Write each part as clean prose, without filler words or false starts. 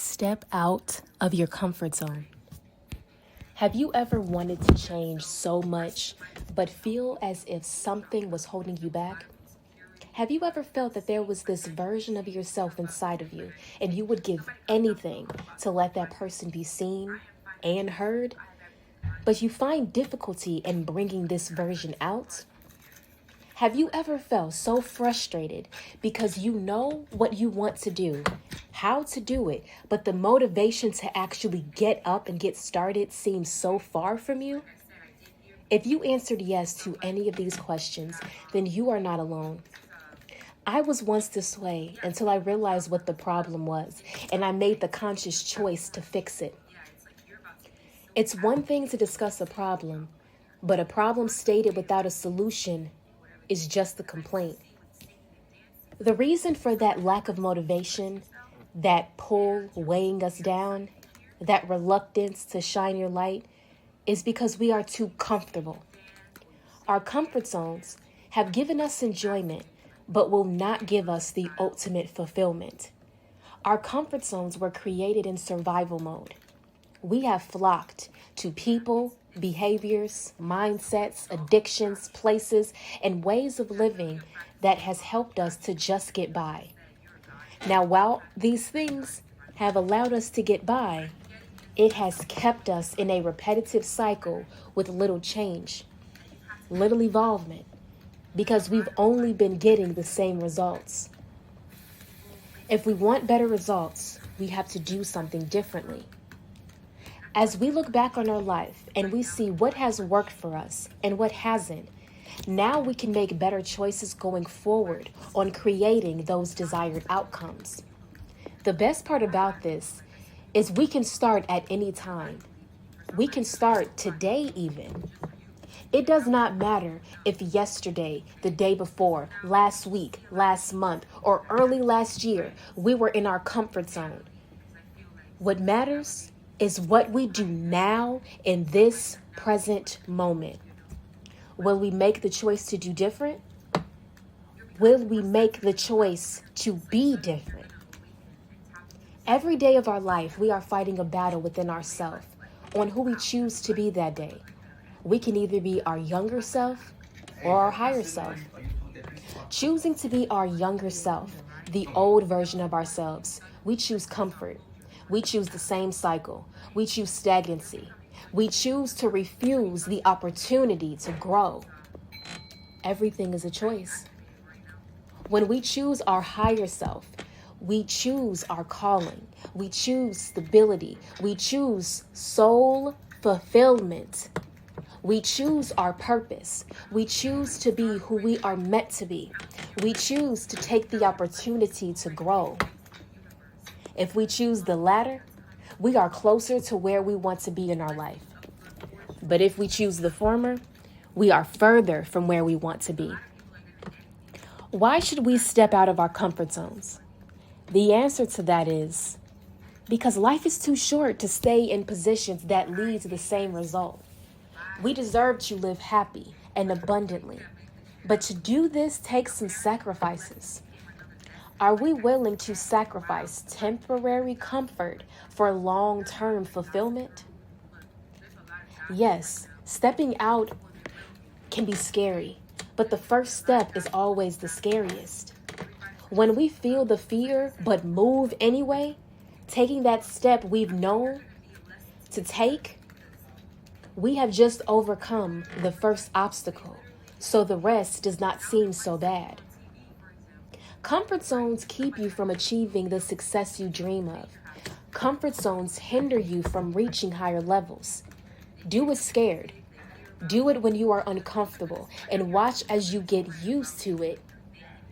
Step out of your comfort zone. Have you ever wanted to change so much, but feel as if something was holding you back? Have you ever felt that there was this version of yourself inside of you, and you would give anything to let that person be seen and heard, but you find difficulty in bringing this version out? Have you ever felt so frustrated because you know what you want to do, how to do it, but the motivation to actually get up and get started seems so far from you? If you answered yes to any of these questions, then you are not alone. I was once this way until I realized what the problem was, and I made the conscious choice to fix it. It's one thing to discuss a problem, but a problem stated without a solution is just a complaint. The reason for that lack of motivation, that pull weighing us down, that reluctance to shine your light, is because we are too comfortable. Our comfort zones have given us enjoyment, but will not give us the ultimate fulfillment. Our comfort zones were created in survival mode. We have flocked to people, behaviors, mindsets, addictions, places, and ways of living that has helped us to just get by. Now, while these things have allowed us to get by, it has kept us in a repetitive cycle with little change, little evolvement, because we've only been getting the same results. If we want better results, we have to do something differently. As we look back on our life and we see what has worked for us and what hasn't, now we can make better choices going forward on creating those desired outcomes. The best part about this is we can start at any time. We can start today even. It does not matter if yesterday, the day before, last week, last month, or early last year, we were in our comfort zone. What matters is what we do now in this present moment. Will we make the choice to do different? Will we make the choice to be different? Every day of our life, we are fighting a battle within ourselves on who we choose to be that day. We can either be our younger self or our higher self. Choosing to be our younger self, the old version of ourselves, we choose comfort. We choose the same cycle. We choose stagnancy. We choose to refuse the opportunity to grow. Everything is a choice. When we choose our higher self, we choose our calling. We choose stability. We choose soul fulfillment. We choose our purpose. We choose to be who we are meant to be. We choose to take the opportunity to grow. If we choose the latter, we are closer to where we want to be in our life. But if we choose the former, we are further from where we want to be. Why should we step out of our comfort zones? The answer to that is because life is too short to stay in positions that lead to the same result. We deserve to live happy and abundantly, but to do this takes some sacrifices. Are we willing to sacrifice temporary comfort for long-term fulfillment? Yes, stepping out can be scary, but the first step is always the scariest. When we feel the fear but move anyway, taking that step we've known to take, we have just overcome the first obstacle, so the rest does not seem so bad. Comfort zones keep you from achieving the success you dream of. Comfort zones hinder you from reaching higher levels. Do it scared. Do it when you are uncomfortable, and watch as you get used to it,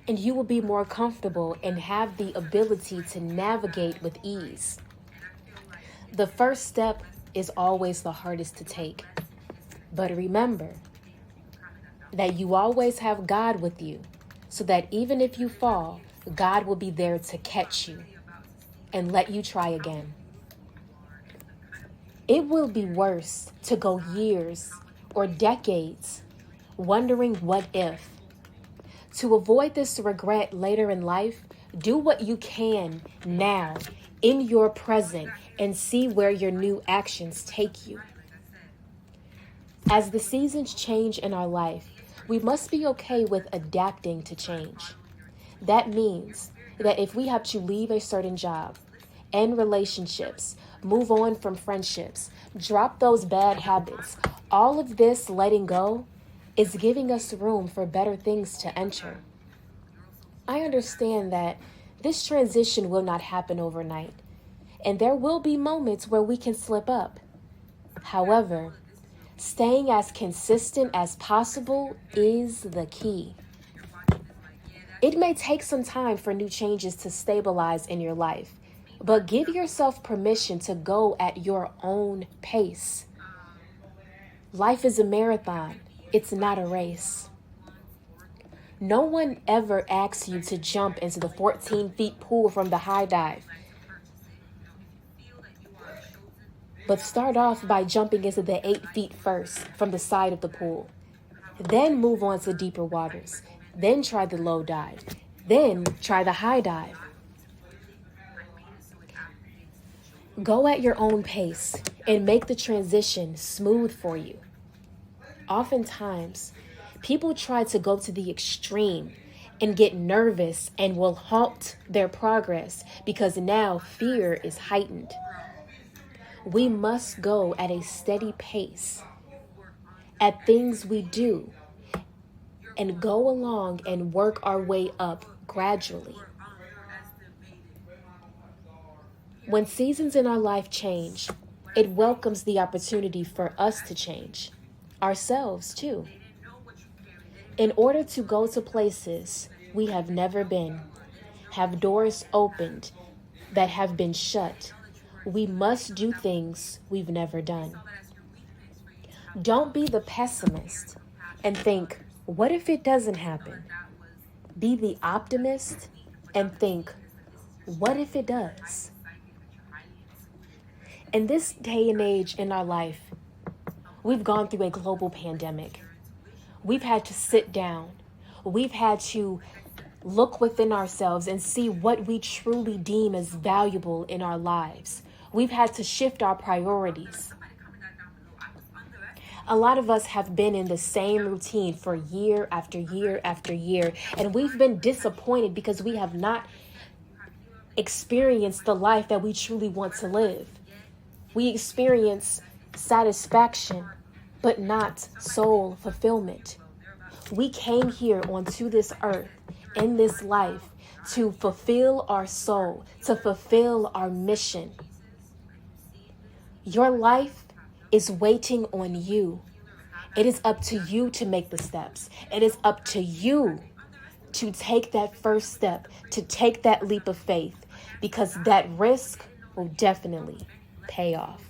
and you will be more comfortable and have the ability to navigate with ease. The first step is always the hardest to take. But remember that you always have God with you, so that even if you fall, God will be there to catch you and let you try again. It will be worse to go years or decades wondering what if. To avoid this regret later in life, do what you can now in your present and see where your new actions take you. As the seasons change in our life, we must be okay with adapting to change. That means that if we have to leave a certain job, end relationships, move on from friendships, drop those bad habits, all of this letting go is giving us room for better things to enter. I understand that this transition will not happen overnight, and there will be moments where we can slip up. However, staying as consistent as possible is the key. It may take some time for new changes to stabilize in your life, but give yourself permission to go at your own pace. Life is a marathon. It's not a race. No one ever asks you to jump into the 14-foot pool from the high dive. But start off by jumping into the 8 feet first from the side of the pool. Then move on to deeper waters. Then try the low dive. Then try the high dive. Go at your own pace and make the transition smooth for you. Oftentimes, people try to go to the extreme and get nervous and will halt their progress because now fear is heightened. We must go at a steady pace at things we do and go along and work our way up gradually. When seasons in our life change, it welcomes the opportunity for us to change, ourselves too. In order to go to places we have never been, have doors opened that have been shut, we must do things we've never done. Don't be the pessimist and think, what if it doesn't happen? Be the optimist and think, what if it does? In this day and age in our life, we've gone through a global pandemic. We've had to sit down. We've had to look within ourselves and see what we truly deem as valuable in our lives. We've had to shift our priorities. A lot of us have been in the same routine for year after year after year, and we've been disappointed because we have not experienced the life that we truly want to live. We experience satisfaction, but not soul fulfillment. We came here onto this earth, in this life, to fulfill our soul, to fulfill our mission. Your life is waiting on you. It is up to you to make the steps. It is up to you to take that first step, to take that leap of faith, because that risk will definitely pay off.